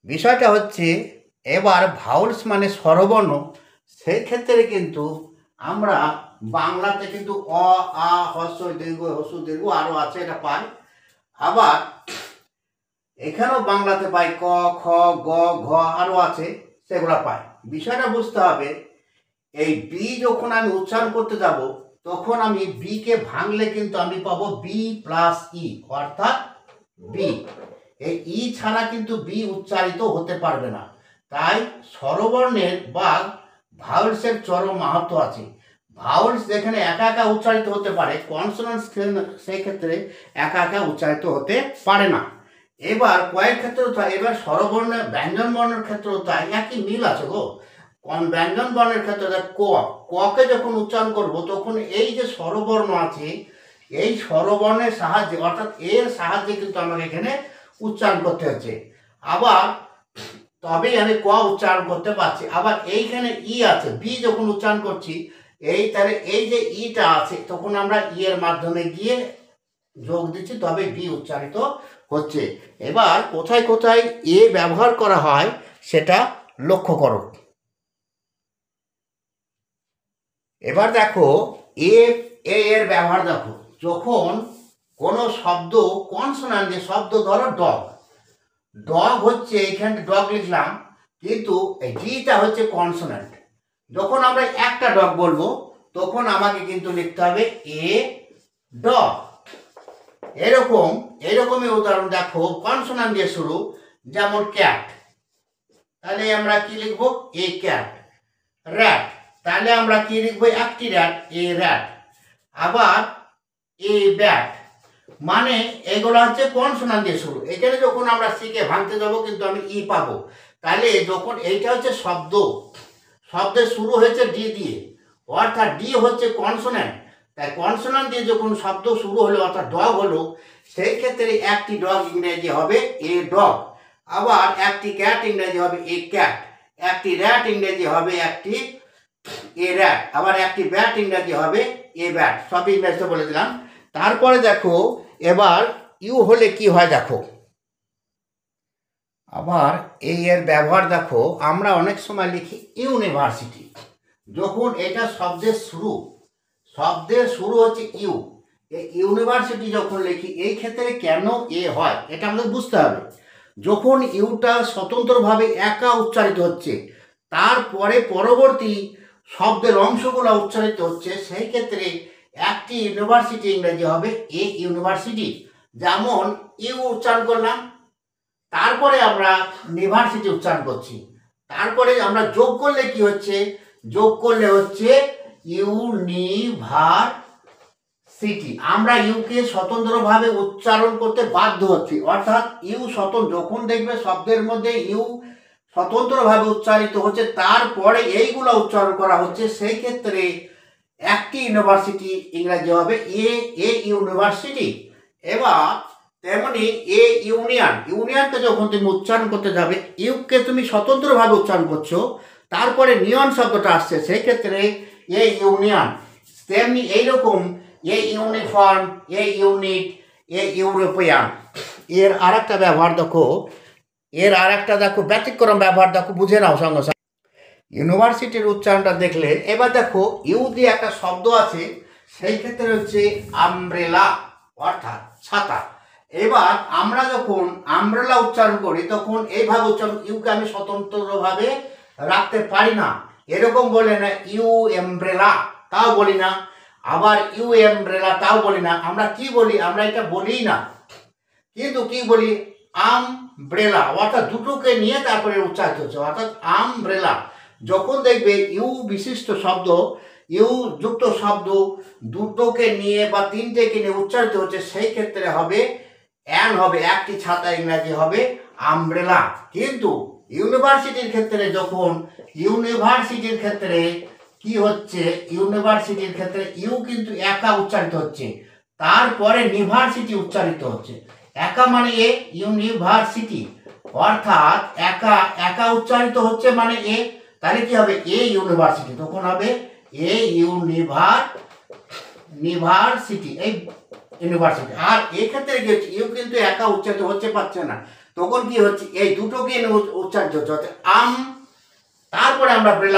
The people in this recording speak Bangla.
বিষয়টা হচ্ছে এবার ভাউলস মানে স্বরবর্ণ, সেই ক্ষেত্রে কিন্তু আমরা বাংলাতে কিন্তু অ, আ, হস্র দীর্ঘ, হস্র দীর্ঘ আরও আছে, এটা পাই। আবার এখানেও বাংলাতে পাই ক, খ, গ, ঘ আরও আছে, সেগুলো পাই। বিষয়টা বুঝতে হবে, এই বি যখন আমি উচ্চারণ করতে যাব তখন আমি বি কে ভাঙলে কিন্তু আমি পাবো বি প্লাস ই, অর্থাৎ বি। এই ই ছাড়া কিন্তু বি উচ্চারিত হতে পারবে না। তাই স্বরবর্ণের বা ভাউলসের চরম মাহাত্ম্য আছে। ভাউলস যেখানে একা একা উচ্চারিত হতে পারে, কনসোনেন্টস সেই ক্ষেত্রে একা একা উচ্চারিত হতে পারে না। এবার কয়েক ক্ষেত্রেও তাই, এবার স্বরবর্ণের ব্যঞ্জন বর্ণের ক্ষেত্রেও তাই, একই মিল আছে গো। ব্যঞ্জন বর্ণের ক্ষেত্রে ক, ককে যখন উচ্চারণ করব তখন এই যে স্বরবর্ণ আছে, এই স্বরবর্ণের সাহায্যে অর্থাৎ এর সাহায্যে কিন্তু আমাকে এখানে উচ্চারণ করতে হচ্ছে। আবার তবেই আমি ক উচ্চারণ করতে পারছি। আবার এইখানে ই আছে, বি যখন উচ্চারণ করছি এই তাহলে এই যে ইটা আছে তখন আমরা ই এর মাধ্যমে গিয়ে যোগ দিচ্ছি, তবে বি উচ্চারিত হচ্ছে। এবার কোথায় কোথায় এ ব্যবহার করা হয় সেটা লক্ষ্য করো। এবার দেখো এ এর ব্যবহার দেখো, যখন কোনো শব্দ কনসোনান্ট, যে শব্দ ধরো ডগ, ডগ হচ্ছে এইখানে ডগ লিখলাম, কিন্তু এই ডিটা হচ্ছে কনসোনান্ট। যখন আমরা একটা ডগ বলবো তখন আমাকে কিন্তু লিখতে হবে এ ডগ। এরকমই উদাহরণ দেখো, কনসোনান্ট দিয়ে শুরু, যেমন ক্যাট, তাহলে আমরা কি লিখবো এ ক্যাট। র্যাট, তাহলে আমরা কি লিখবো একটি র্যাট, এ র্যাট। আবার এ ব্যাট, মানে এগুলো হচ্ছে কনসোনান্ট দিয়ে শুরু। এখানে যখন আমরা সিকে ভাঙতে যাবো কিন্তু আমি ই পাবো। তাহলে যখন এইটা হচ্ছে শব্দ, শব্দের শুরু হয়েছে ডি দিয়ে, অর্থাৎ ডি হচ্ছে কনসোনান্ট। তাই কনসোনান্ট দিয়ে যখন শব্দ শুরু হলো অর্থাৎ ডগ হলো, সেই ক্ষেত্রে একটি ডগ ইংরেজি হবে এ ডগ। আবার একটি ক্যাট ইংরেজি হবে এ ক্যাট। একটি র্যাট ইংরেজি হবে একটি এ র্যাট। আবার একটি ব্যাট ইংরেজি হবে এ ব্যাট। সব ইংরেজিতে বলে দিলাম। তারপরে দেখো এবার ইউ হলে কি হয় দেখো। আবার এই এর ব্যবহার দেখো, আমরা অনেক সময় লিখি ইউনিভার্সিটি, যখন এটা শব্দের শুরু হচ্ছে ইউ, এই ইউনিভার্সিটি যখন লিখি এই ক্ষেত্রে কেন এ হয় এটা আমাদের বুঝতে হবে। যখন ইউটা স্বতন্ত্রভাবে একা উচ্চারিত হচ্ছে, তারপরে পরবর্তী শব্দের অংশগুলো উচ্চারিত হচ্ছে, সেই ক্ষেত্রে একটি ইউনিভার্সিটি ইংরেজি হবে এ ইউনিভার্সিটি। যেমন ইউ উচ্চারণ করলাম, তারপরে আমরা ইউনিভার্সিটি উচ্চারণ করছি, তারপরে আমরা যোগ করলে কি হচ্ছে, যোগ করলে হচ্ছে ইউনিভার্সিটি। আমরা ইউকে স্বতন্ত্রভাবে উচ্চারণ করতে বাধ্য হচ্ছি, অর্থাৎ ইউ স্বতন্ত্র, যখন দেখবে শব্দের মধ্যে ইউ স্বতন্ত্রভাবে উচ্চারিত হচ্ছে তারপরে এইগুলো উচ্চারণ করা হচ্ছে, সেই ক্ষেত্রে একটি ইউনিভার্সিটি ইংরেজি হবে এ ইউনিভার্সিটি। এবার তেমনি এ ইউনিয়ন, ইউনিয়নকে যখন তুমি উচ্চারণ করতে যাবে, ইউকে তুমি স্বতন্ত্রভাবে উচ্চারণ করছো, তারপরে নিয়ন শব্দটা আসছে, সেই ক্ষেত্রে এ ইউনিয়ন। তেমনি এইরকম এ uniform, A unit, a European. এর আর একটা ব্যবহার দেখো, ব্যতিক্রম ব্যবহার দেখো, বুঝে নাও সঙ্গে সঙ্গে। ইউনিভার্সিটির উচ্চারণটা দেখলে এবার দেখো ইউ দিয়ে একটা শব্দ আছে, সেই ক্ষেত্রে হচ্ছে আমব্রেলা, অর্থাৎ ছাতা। এবার আমরা যখন আমব্রেলা উচ্চারণ করি তখন এইভাবে উচ্চারণ, ইউকে আমি স্বতন্ত্রভাবে রাখতে পারি না, এরকম বলে না ইউ এমব্রেলা, তাও বলি না। আবার ইউ এমব্রেলা তাও বলি না। আমরা কি বলি, আমরা এটা বলি না, কিন্তু কি বলি আমব্রেলা, অর্থাৎ দুটোকে নিয়ে তারপরে উচ্চারিত হচ্ছে, অর্থাৎ আমব্রেলা। যখন দেখবে ইউ বিশিষ্ট শব্দ, ইউ যুক্ত শব্দ দুটোকে নিয়ে বা তিনটেকে নিয়ে উচ্চারিত হচ্ছে, সেই ক্ষেত্রে হবে অ্যান, হবে একটি ছাতা ইংরাজি হবে আমব্রেলা। কিন্তু ইউনিভার্সিটির ক্ষেত্রে কি হচ্ছে, ইউনিভার্সিটির ক্ষেত্রে ইউ কিন্তু একা উচ্চারিত হচ্ছে, তারপরে নিভার্সিটি উচ্চারিত হচ্ছে। একা মানে এ, ইউনিভার্সিটি, অর্থাৎ একা উচ্চারিত হচ্ছে মানে এ, তাহলে কি হবে এ ইউনিভার্সিটি, তখন হবে এ ইউনিভার্সিটি, এই ইউনিভার্সিটি। আর এই ক্ষেত্রে কি হচ্ছে, ইউ কিন্তু একা উচ্চারিত হচ্ছে পাচ্ছে না, তখন কি হচ্ছে এই দুটোকে উচ্চারিত হচ্ছে, অর্থাৎ আম, তারপরে আমরা পেলাম